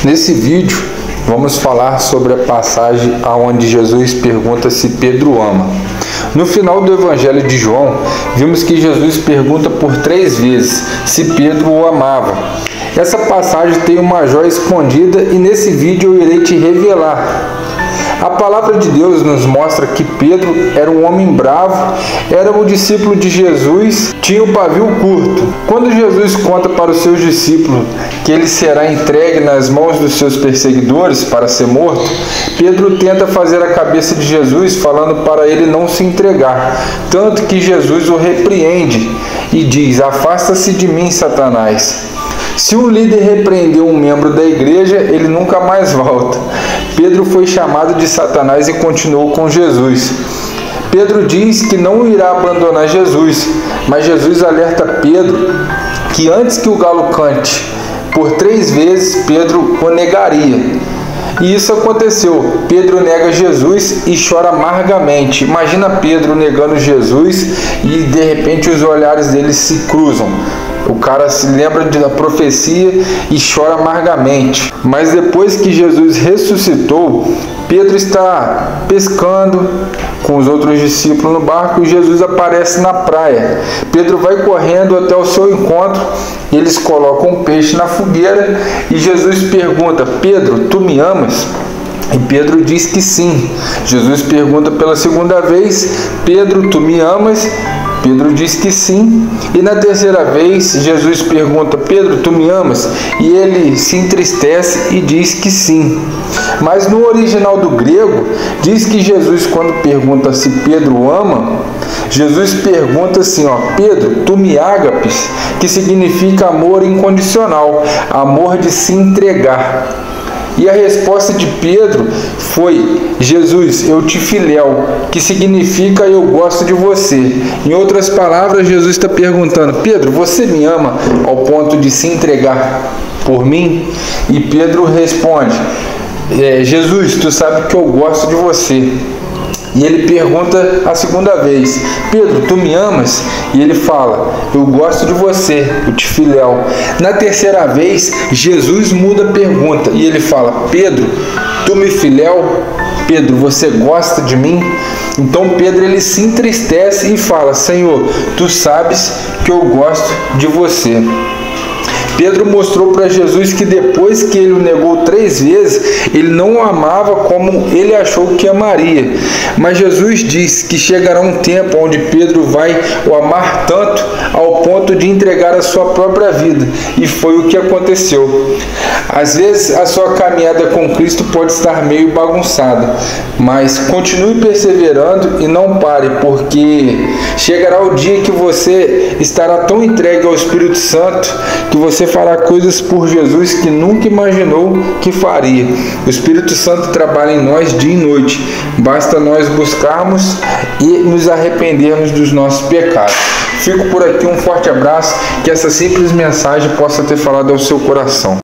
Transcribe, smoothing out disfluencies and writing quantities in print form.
Nesse vídeo vamos falar sobre a passagem onde Jesus pergunta se Pedro ama. No final do Evangelho de João, vimos que Jesus pergunta por 3 vezes se Pedro o amava. Essa passagem tem uma joia escondida e nesse vídeo eu irei te revelar. A palavra de Deus nos mostra que Pedro era um homem bravo, era um discípulo de Jesus, tinha o pavio curto. Quando Jesus conta para os seus discípulos que ele será entregue nas mãos dos seus perseguidores para ser morto, Pedro tenta fazer a cabeça de Jesus, falando para ele não se entregar, tanto que Jesus o repreende e diz: "Afasta-se de mim, Satanás." Se um líder repreendeu um membro da igreja, ele nunca mais volta. Pedro foi chamado de Satanás e continuou com Jesus. Pedro diz que não irá abandonar Jesus, mas Jesus alerta Pedro que antes que o galo cante por 3 vezes, Pedro o negaria. E isso aconteceu. Pedro nega Jesus e chora amargamente. Imagina Pedro negando Jesus e de repente os olhares dele se cruzam. O cara se lembra da profecia e chora amargamente. Mas depois que Jesus ressuscitou, Pedro está pescando com os outros discípulos no barco e Jesus aparece na praia. Pedro vai correndo até o seu encontro, eles colocam um peixe na fogueira e Jesus pergunta: "Pedro, tu me amas?" E Pedro diz que sim. Jesus pergunta pela segunda vez: "Pedro, tu me amas?" Pedro diz que sim. E na terceira vez, Jesus pergunta: "Pedro, tu me amas?" E ele se entristece e diz que sim. Mas no original do grego, diz que Jesus, quando pergunta se Pedro ama, Jesus pergunta assim, "Pedro, tu me ágapes?", que significa amor incondicional, amor de se entregar. E a resposta de Pedro foi: "Jesus, eu te filéu", que significa eu gosto de você. Em outras palavras, Jesus está perguntando: "Pedro, você me ama ao ponto de se entregar por mim?" E Pedro responde: "Jesus, tu sabe que eu gosto de você." E ele pergunta a segunda vez: "Pedro, tu me amas?" E ele fala: "Eu gosto de você, eu te filéu." Na terceira vez, Jesus muda a pergunta e ele fala: "Pedro, tu me filéu? Pedro, você gosta de mim?" Então Pedro ele se entristece e fala: "Senhor, tu sabes que eu gosto de você." Pedro mostrou para Jesus que depois que ele o negou 3 vezes, ele não o amava como ele achou que amaria. Mas Jesus diz que chegará um tempo onde Pedro vai o amar tanto ao ponto de entregar a sua própria vida. E foi o que aconteceu. Às vezes a sua caminhada com Cristo pode estar meio bagunçada, mas continue perseverando e não pare, porque chegará o dia que você estará tão entregue ao Espírito Santo que você fará coisas por Jesus que nunca imaginou que faria. O Espírito Santo trabalha em nós dia e noite. Basta nós buscarmos e nos arrependermos dos nossos pecados. Fico por aqui, um forte abraço, que essa simples mensagem possa ter falado ao seu coração.